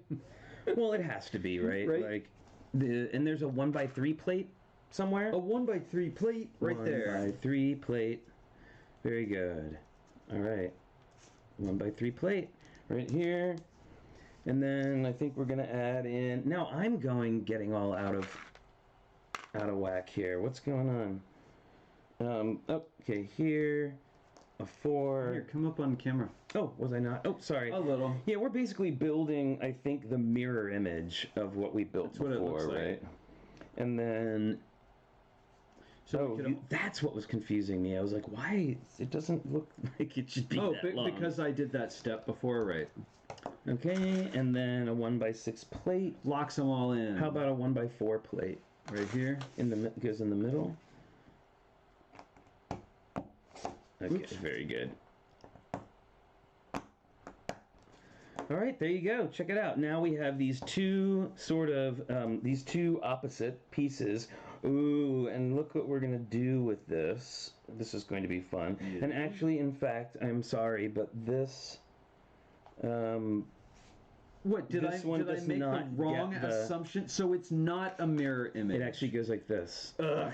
Well, it has to be, right? Right. Like, and there's a 1x3 plate somewhere. A 1x3 plate right there. 1x3 plate. Very good. All right. 1x3 plate right here. And then I think we're gonna add in. Now I'm getting all out of whack here. What's going on? Okay, here. A 4. Here, come up on camera. Oh, was I not? Oh, sorry. A little. Yeah, we're basically building, I think, the mirror image of what we built before, what it looks like. right? And then, So that's what was confusing me. I was like, why? It doesn't look like it should be that long. Because I did that step before, right? Okay, and then a 1x6 plate. Locks them all in. How about a 1x4 plate? Right here? Goes in the middle. Okay, Oops. very good. All right, there you go. Check it out. Now we have these two these two opposite pieces. Ooh, and look what we're gonna do with this. This is going to be fun. Yeah. And actually, in fact, I'm sorry, but this. What did This I one did I does make the not wrong get the- assumption? So it's not a mirror image. It actually goes like this. Ugh.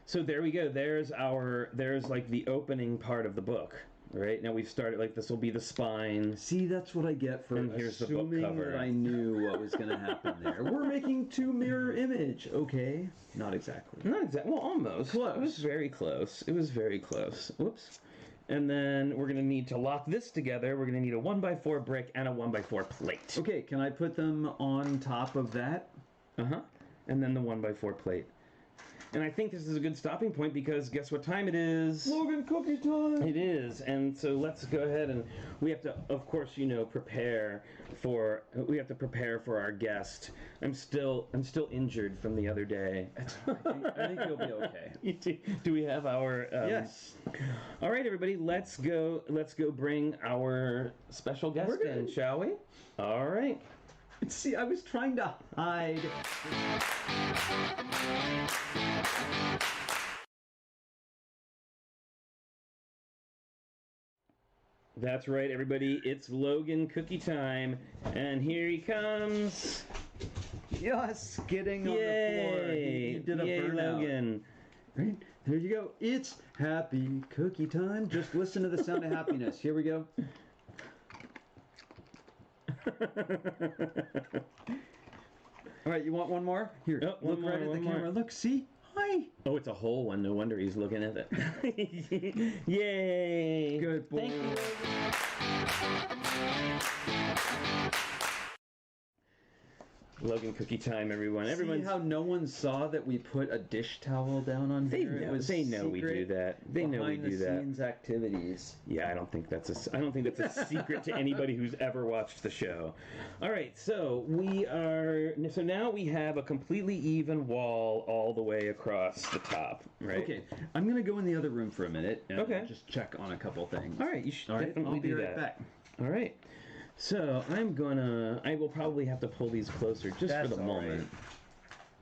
So there we go. There's like the opening part of the book. Right now we've started, like, this will be the spine. See, that's what I get for And here's the book assuming cover. that I knew what was going to happen there. We're making two mirror image. Okay, not exactly. Not exactly. Well, almost. Close. It was very close. It was very close. Whoops. And then we're going to need to lock this together. We're going to need a 1x4 brick and a 1x4 plate. Okay, can I put them on top of that? Uh-huh. And then the 1x4 plate. And I think this is a good stopping point because guess what time it is? Logan cookie time! It is. And so let's go ahead and we have to, of course, prepare for our guest. I'm still injured from the other day. I think you'll be okay. Do we have our Yes. All right, everybody, let's go bring our special guest We're in, good. shall we? All right. See, I was trying to hide. That's right, everybody. It's Logan cookie time, and here he comes. Yes, getting on the floor. He did a Yay, burnout. Logan. Right, there you go. It's happy cookie time. Just listen to the sound of happiness. Here we go. All right, you want one more? Here, Oh, look one more, right at the one more. camera. Look, see? Hi. Oh, it's a whole one. No wonder he's looking at it. Yay! Good boy. Thank you. Logan cookie time, everyone. See Everyone's. how no one saw that we put a dish towel down on They here? It know. was They know we do secret that. They know we do that. behind-the-scenes activities. Yeah, I don't think that's a secret to anybody who's ever watched the show. All right, so now we have a completely even wall all the way across the top, right? Okay, I'm gonna go in the other room for a minute and Okay. just check on a couple things. All right, you should All right, definitely I'll be do right that. back. All right. So I will probably have to pull these closer just That's for the all moment. right.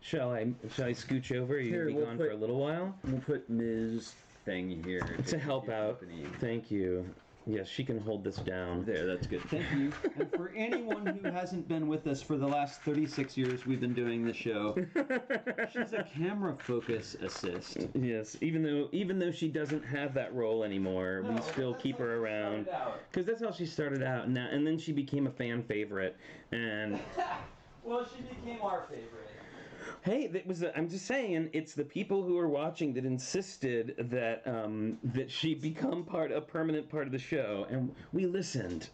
Shall I scooch over? Are you Here, gonna be we'll gone for put- a little while? We'll put Ms. Thing here To help keep out. company. Thank you. Yes, she can hold this down. There, that's good. Thank you. And for anyone who hasn't been with us for the last 36 years we've been doing the show, she's a camera focus assist. Yes, even though she doesn't have that role anymore, we still keep her around because that's how she started out. Now and then she became a fan favorite. And Well, she became our favorite. hey, I'm just saying, it's the people who are watching that insisted that that she become a permanent part of the show, and we listened.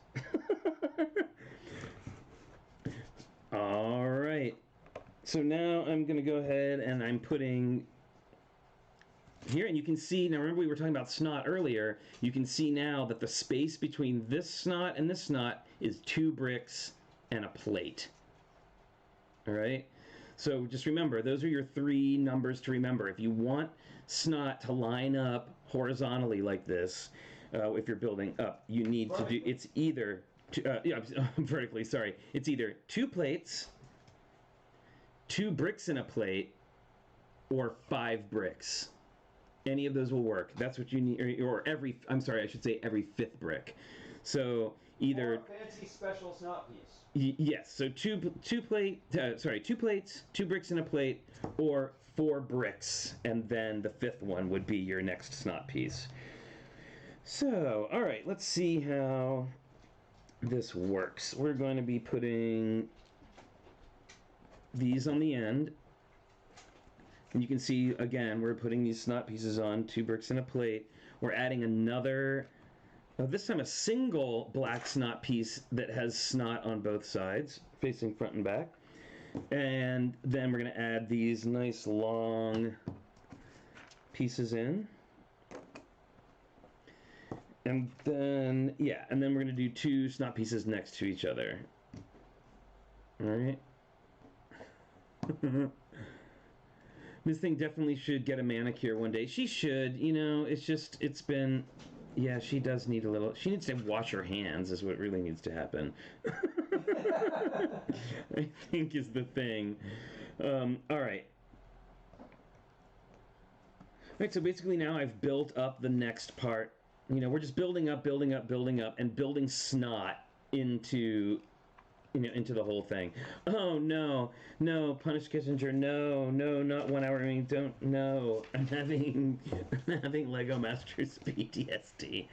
All right. So now I'm going to go ahead and I'm putting here, and you can see, now remember we were talking about snot earlier, you can see now that the space between this snot and this snot is 2 bricks and a plate. All right? So just remember, those are your 3 numbers to remember. If you want snot to line up horizontally like this, if you're building up, you need to do, it's either vertically, sorry. It's either 2 plates, 2 bricks in a plate, or 5 bricks. Any of those will work. That's what you need, or every, I'm sorry, I should say every 5th brick. So either... Or a fancy special snot piece. Yes, so two plates, 2 bricks in a plate, or 4 bricks, and then the 5th one would be your next snot piece. So, all right, let's see how this works. We're going to be putting these on the end, and you can see, again, we're putting these snot pieces on, 2 bricks in a plate. We're adding another... this time a single black snot piece that has snot on both sides, facing front and back. And then we're going to add these nice long pieces in. And then, and then we're going to do 2 snot pieces next to each other. All right. This thing definitely should get a manicure one day. She should, it's been... Yeah, she does need a little... She needs to wash her hands is what really needs to happen. I think is the thing. All right. All right, so basically now I've built up the next part. We're just building up, and building snot into... into the whole thing. Oh, no, Punish Kissinger, no, not 1 hour remaining, don't, no. I'm having Lego Masters PTSD.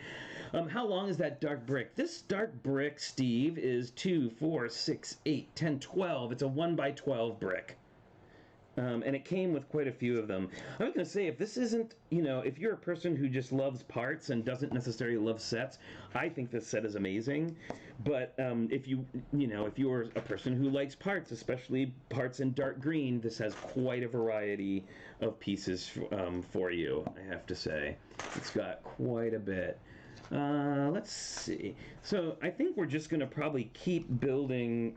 How long is that dark brick? This dark brick, Steve, is 2, 4, 6, 8, 10, 12. It's a 1x12 brick. And it came with quite a few of them. I was going to say, if this isn't, if you're a person who just loves parts and doesn't necessarily love sets, I think this set is amazing. But if you're a person who likes parts, especially parts in dark green, this has quite a variety of pieces for you, I have to say. It's got quite a bit. Let's see. So I think we're just going to probably keep building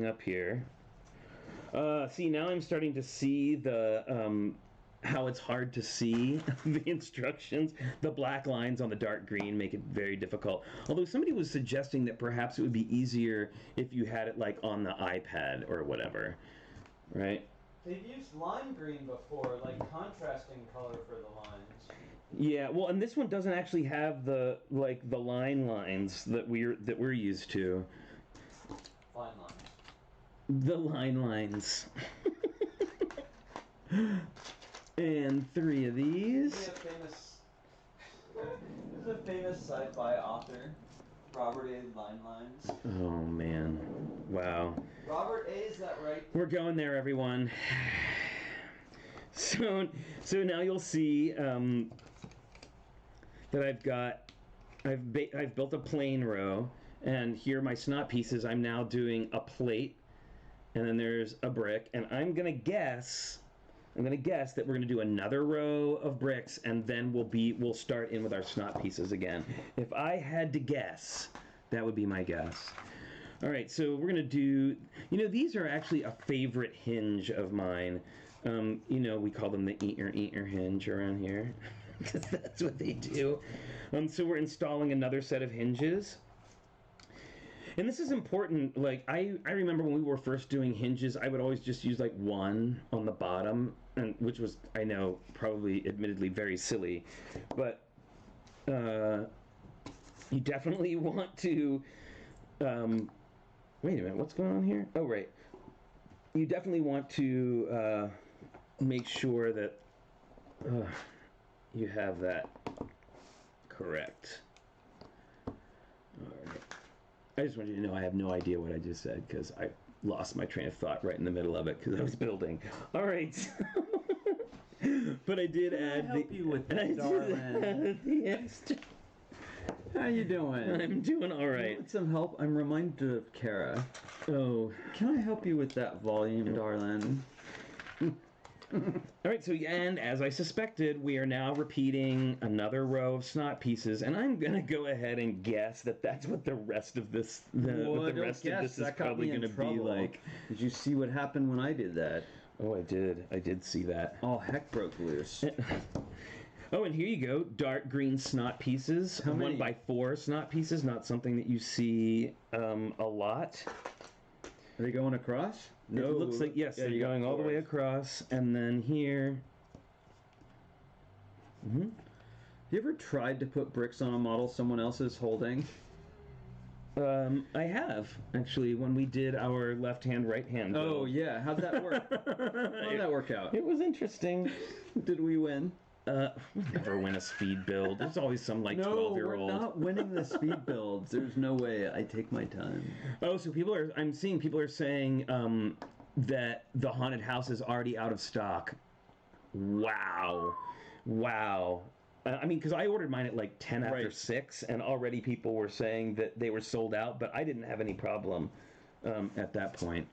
up here. See, now I'm starting to see the how it's hard to see the instructions. The black lines on the dark green make it very difficult. Although somebody was suggesting that perhaps it would be easier if you had it like on the iPad or whatever, right? They've used lime green before, like contrasting color for the lines. Yeah, well, and this one doesn't actually have the line lines that we're used to. Fine lines. The line lines. And 3 of these. There's a famous sci-fi author, Robert A. Lines. Oh man, wow. Robert A. Is that right? We're going there, everyone. So now you'll see that I've built a plane row, and here are my snot pieces. I'm now doing a plate. And then there's a brick, and I'm gonna guess that we're gonna do another row of bricks, and then we'll start in with our snot pieces again. If I had to guess, that would be my guess. All right, so we're gonna do. These are actually a favorite hinge of mine. We call them the eater hinge around here, because that's what they do. So we're installing another set of hinges. And this is important. Like I remember when we were first doing hinges, I would always just use like one on the bottom, and which was, I know, probably admittedly very silly, but you definitely want to wait a minute, what's going on here? Oh, right. You definitely want to make sure that you have that correct. All right. I just want you to know I have no idea what I just said, because I lost my train of thought right in the middle of it because I was building. All right. But I did add help you with that, darling. The extra. How you doing? I'm doing all right. You want some help? I'm reminded of Kara. Oh. Can I help you with that volume, darling? All right, so, and as I suspected, we are now repeating another row of snot pieces, and I'm going to go ahead and guess that that's what the rest of this, what the rest of this is probably going to be like. Did you see what happened when I did that? Oh, I did see that. All heck broke loose. Oh, and here you go, dark green snot pieces. How many? 1x4 snot pieces, not something that you see a lot. Are they going across? No. It looks like, yes, they're going all the way across, and then here. You ever tried to put bricks on a model someone else is holding? I have, actually, when we did our left-hand, right-hand build. Oh, yeah. How'd that work? How'd that work out? It was interesting. Did we win? We never win a speed build. There's always some, like, No, 12-year-old. we're not winning the speed builds. There's no way. I take my time. Oh, so I'm seeing people are saying that the haunted house is already out of stock. Wow. I mean, because I ordered mine at like 10 after 6, and already people were saying that they were sold out, but I didn't have any problem at that point.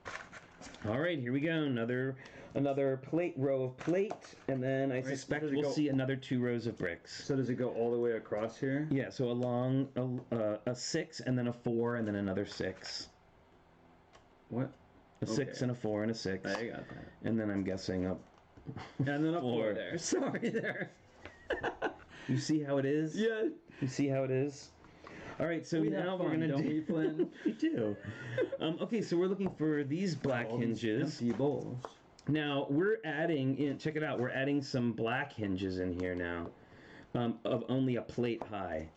All right, here we go. Another row of plate, and then I suspect we'll see another 2 rows of bricks. So does it go all the way across here? Yeah, so along a 6, and then a 4, and then another 6. What? A 6 and a 4 and a 6. I got that. And then I'm guessing up. And then a 4 there. Sorry there. You see how it is? Yeah. You see how it is? All right, so now we're gonna do. Flynn? We do. Okay, so we're looking for these black hinges. Empty bowls. Now we're adding in. Check it out. We're adding some black hinges in here now, of only a plate high,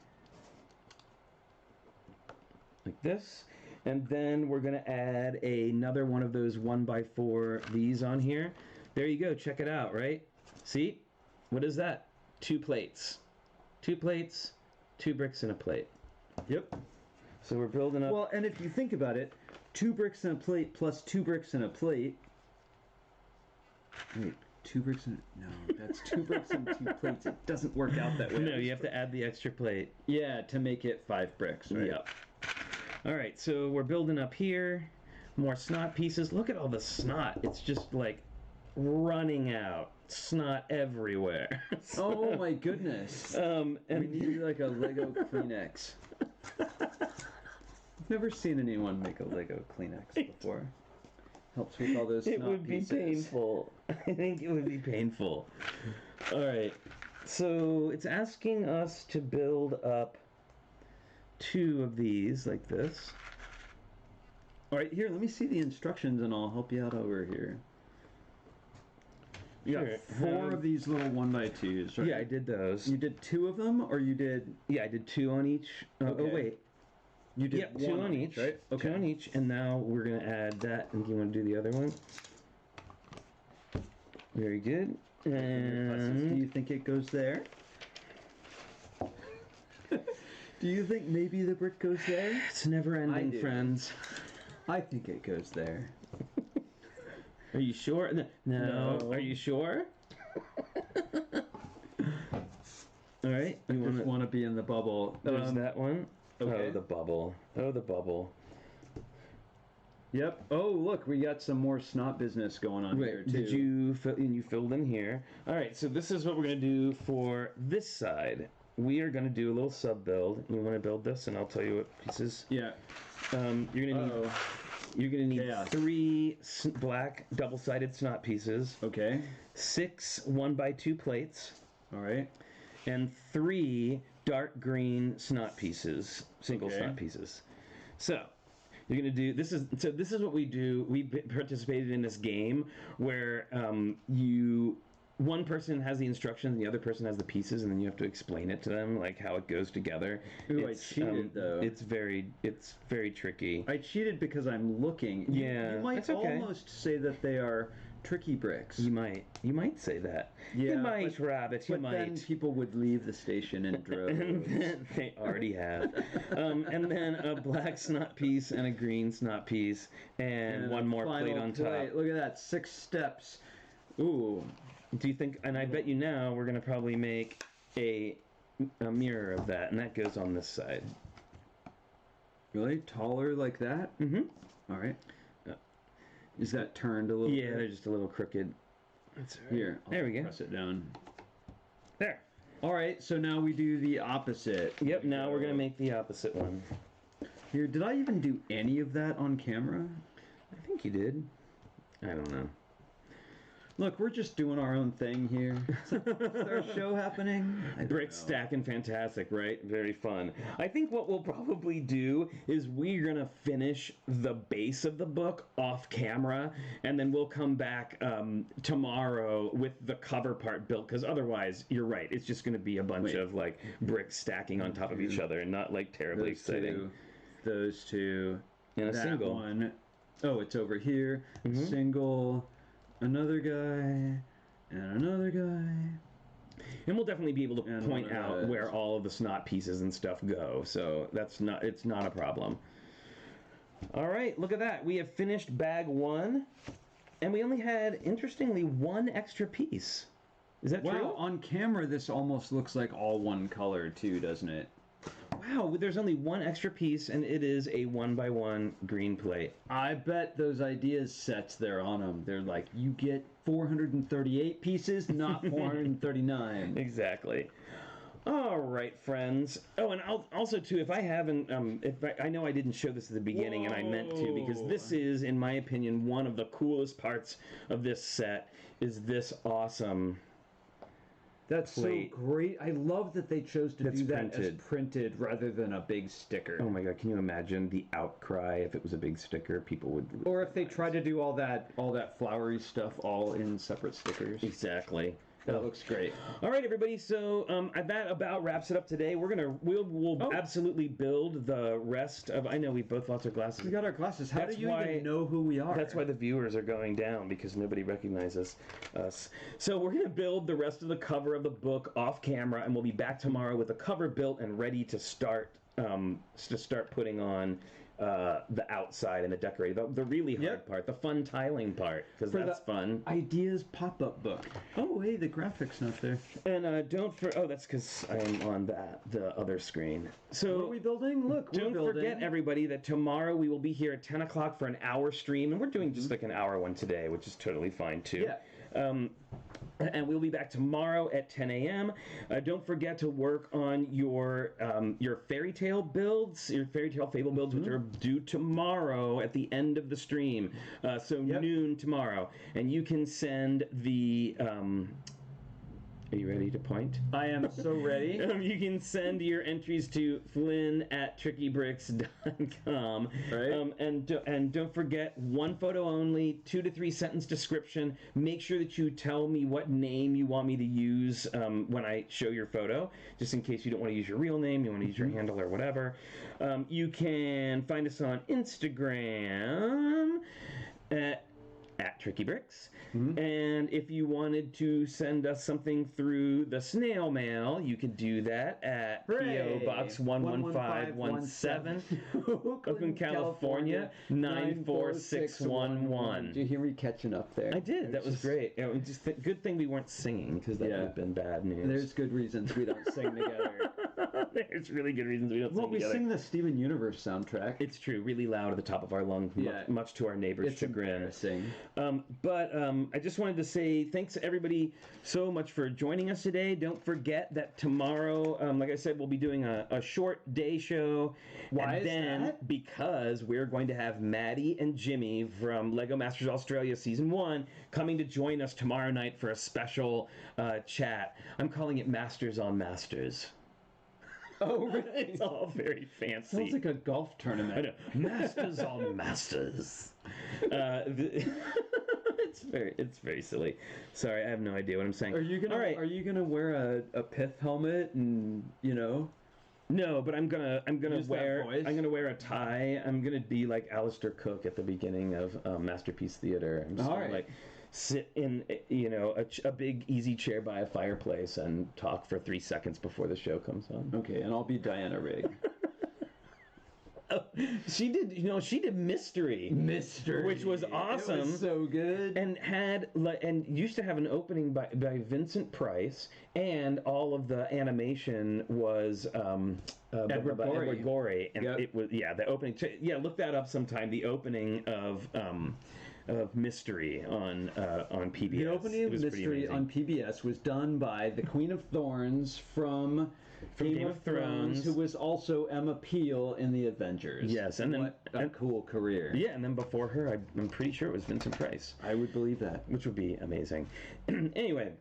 like this. And then we're gonna add another one of those 1x4 these on here. There you go. Check it out. Right? See? What is that? 2 plates. 2 plates, 2 bricks and a plate. Yep. So we're building up. Well, and if you think about it, 2 bricks and a plate plus 2 bricks and a plate. Wait, 2 bricks and... No, that's 2 bricks and 2 plates. It doesn't work out that way. No, you have to add the extra plate. Yeah, to make it 5 bricks, right? Yep. All right, so we're building up here. More snot pieces. Look at all the snot. It's just like running out. Snot everywhere. Oh my goodness. And we need like a Lego Kleenex. I've never seen anyone make a Lego Kleenex before. Helps with all those snot it would pieces. be painful. I think it would be painful. All right. So it's asking us to build up 2 of these like this. All right, here, let me see the instructions and I'll help you out over here. You got 4 of these little 1x2s, right? Yeah, I did those. You did 2 of them, or you did... Yeah, I did 2 on each. Okay. Oh, wait. You did 2 on each, right? Okay. 2 on each, and now we're going to add that. And do you want to do the other one? Very good. And... Do you think it goes there? Do you think maybe the brick goes there? It's never ending, friends. I think it goes there. Are you sure? No. Are you sure? All right. I just want to be in the bubble. There's that one. Okay. Oh, the bubble. Oh, the bubble. Yep. Oh, look, we got some more snot business going on here, too. Did you filled in here? All right, so this is what we're going to do for this side. We are going to do a little sub build. You want to build this, and I'll tell you what pieces. Yeah. You're gonna need Chaos. 3 black double-sided snot pieces. Okay. 6 1x2 plates. All right. And 3 dark green snot pieces, single snot pieces. So you're gonna do this is what we do. We participated in this game where one person has the instructions and the other person has the pieces, and then you have to explain it to them, like how it goes together. Ooh, I cheated though. It's very tricky. I cheated because I'm looking. Yeah, you might that's okay. almost say that they are TrickyBricks. You might say that. Yeah, you might, rabbit. You but might. Then people would leave the station in droves. And then they already have. And then a black snot piece and a green snot piece and one more plate on top. Look at that, 6 steps. Ooh. Do you think? And I bet you now we're gonna probably make a mirror of that, and that goes on this side. Really? Taller like that? Mm-hmm. All right. Is that turned a little bit? Yeah, they're just a little crooked. That's right. Here. There we go. Press it down. There. All right, so now we do the opposite. Yep, now we're going to make the opposite one. Here, did I even do any of that on camera? I think you did. I don't know. Look, we're just doing our own thing here. Is there a show happening? Brick stacking, fantastic, right? Very fun. I think what we'll probably do is we're gonna finish the base of the book off camera, and then we'll come back tomorrow with the cover part built. Because otherwise, you're right, it's just gonna be a bunch of like bricks stacking on top of each other, and not like terribly exciting. Those two, and a that single one. Oh, it's over here. Single. Another guy, and another guy. And we'll definitely be able to point out where all of the snot pieces and stuff go, so it's not a problem. All right, look at that. We have finished bag 1, and we only had, interestingly, 1 extra piece. Is that true? Wow, on camera this almost looks like all one color too, doesn't it? Wow, there's only 1 extra piece, and it is a 1x1 green plate. I bet those ideas sets there on them. They're like, you get 438 pieces, not 439. Exactly. All right, friends. Oh, and also too, if I haven't, I know I didn't show this at the beginning, and I meant to, because this is, in my opinion, one of the coolest parts of this set. Is this awesome? That's plate. so great. I love that they chose to do that printed. as printed rather than a big sticker. Oh my god, can you imagine the outcry if it was a big sticker? People would... Or if they tried to do all that flowery stuff all in separate stickers. Exactly. That looks great. All right, everybody. So that about wraps it up today. We'll absolutely build the rest of. I know we both lost our glasses. We got our glasses. How do you even know who we are? That's why the viewers are going down, because nobody recognizes us. So we're gonna build the rest of the cover of the book off camera, and we'll be back tomorrow with the cover built and ready to start putting on the outside and the decorating, the really hard part, the fun tiling part, because that's fun. Ideas pop-up book. Oh, hey, the graphics not there. And that's because I'm on the other screen. So what are we building? Look, don't forget, everybody, that tomorrow we will be here at 10 o'clock for an hour stream, and we're doing just like an hour one today, which is totally fine too. Yeah. And we'll be back tomorrow at 10 a.m. Don't forget to work on your fairy tale builds, your fairy tale fable builds, which are due tomorrow at the end of the stream. Noon tomorrow. And you can send the... Are you ready to point? I am so ready. You can send your entries to flynn@TrickyBricks.com. Right. And don't forget, 1 photo only, 2 to 3 sentence description. Make sure that you tell me what name you want me to use when I show your photo, just in case you don't want to use your real name, you want to use your handle or whatever. You can find us on Instagram at TrickyBricks. And if you wanted to send us something through the snail mail, you could do that at P.O. Box 11517, Oakland, California 94611. Did you hear me catching up there? I did. That was great. It was just good thing we weren't singing, because that would have been bad news. There's good reasons we don't sing together. There's really good reasons we don't sing together. Well, we sing the Steven Universe soundtrack. It's true, really loud at the top of our lungs, much to our neighbors' chagrin. But I just wanted to say thanks everybody so much for joining us today. Don't forget that tomorrow, like I said, we'll be doing a short day show. Why is that? Because we're going to have Maddie and Jimmy from LEGO Masters Australia Season 1 coming to join us tomorrow night for a special chat. I'm calling it Masters on Masters. Oh, really? It's all very fancy. Sounds like a golf tournament. I know. Masters on Masters. It's very silly. Sorry, I have no idea what I'm saying. Are you gonna wear a pith helmet and No, but I'm gonna wear a tie. I'm gonna be like Alistair Cook at the beginning of Masterpiece Theater. I'm just gonna sit in a big easy chair by a fireplace and talk for 3 seconds before the show comes on. Okay, and I'll be Diana Rigg. She did mystery, which was awesome. It was so good, and used to have an opening by Vincent Price, and all of the animation was Edward Gorey, and it was the opening. Look that up sometime. The opening of of Mystery on PBS. The opening of Mystery on PBS was done by the Queen of Thorns from Game of Thrones, who was also Emma Peel in The Avengers. Yes, and then what a cool career. Yeah, and then before her, I'm pretty sure it was Vincent Price. I would believe that. Which would be amazing. Anyway,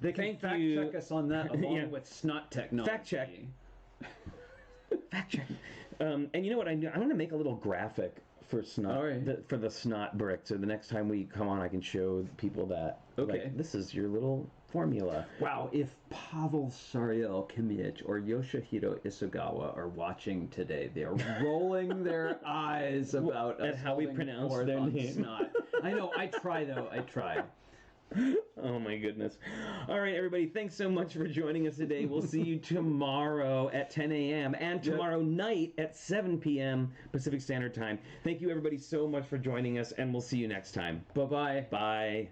they can fact check us on that along with snot technology. Fact check. Fact check. And you know what? I'm going to make a little graphic for snot for the snot brick. So the next time we come on, I can show people that. Okay. Like, this is your little formula. Wow, if Pavel Sariel-Kimiec or Yoshihiro Isugawa are watching today, they are rolling their eyes about us how we pronounce their name. Snot. I know, I try though, I try. Oh my goodness. All right, everybody, thanks so much for joining us today. We'll see you tomorrow at 10 a.m. and tomorrow night at 7 p.m. Pacific Standard Time. Thank you, everybody, so much for joining us, and we'll see you next time. Bye-bye. Bye.